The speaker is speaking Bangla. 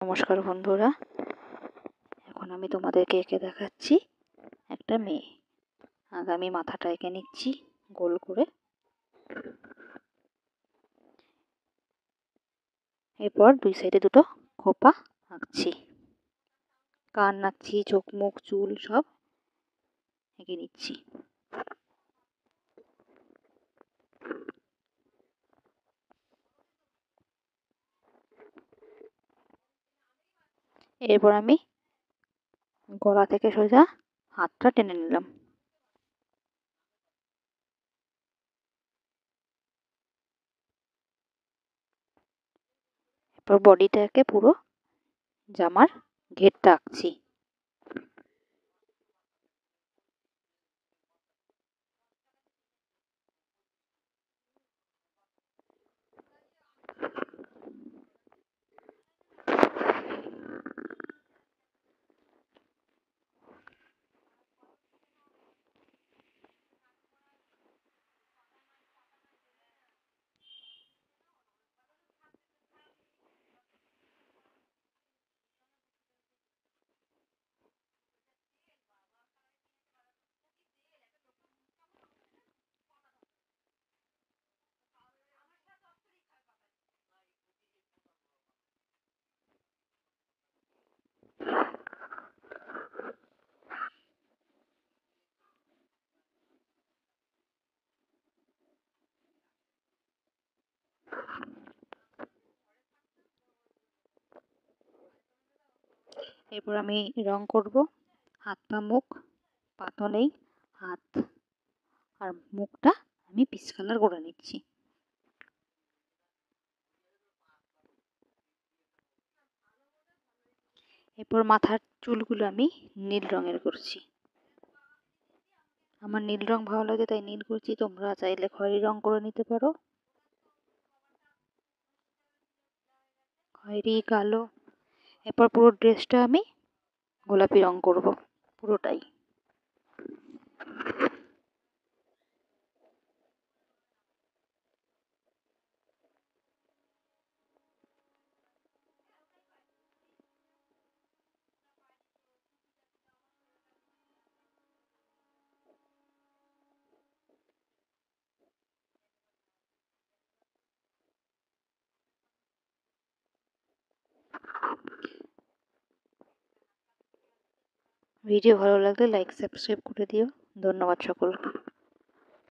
নমস্কার বন্ধুরা, এখন আমি তোমাদেরকে এঁকে দেখাচ্ছি একটা মেয়ে। আগে আমি মাথাটা এঁকে নিচ্ছি গোল করে। এরপর দুই সাইডে দুটো খোপা আঁকছি, কান আঁকছি, চোখ মুখ চুল সব এঁকে নিচ্ছি। এরপর আমি গলা থেকে সোজা হাতটা টেনে নিলাম। এরপর বডিটাকে পুরো জামার ঘেরটা আঁকছি। এরপর আমি রং করব। হাত পা মুখ পাতো নেই, হাত আর মুখটা আমি পিচ কালার করে নিচ্ছি। এরপর মাথার চুলগুলো আমি নীল রঙের করছি। আমার নীল রং ভালো লাগে তাই নীল করছি, তোমরা চাইলে খয়েরি রং করে নিতে পারো, খয়েরি কালো। এরপর পুরো ড্রেসটা আমি গোলাপি রং করব পুরোটাই। ভিডিও ভালো লাগলে লাইক সাবস্ক্রাইব করে দিও। ধন্যবাদ সকলকে।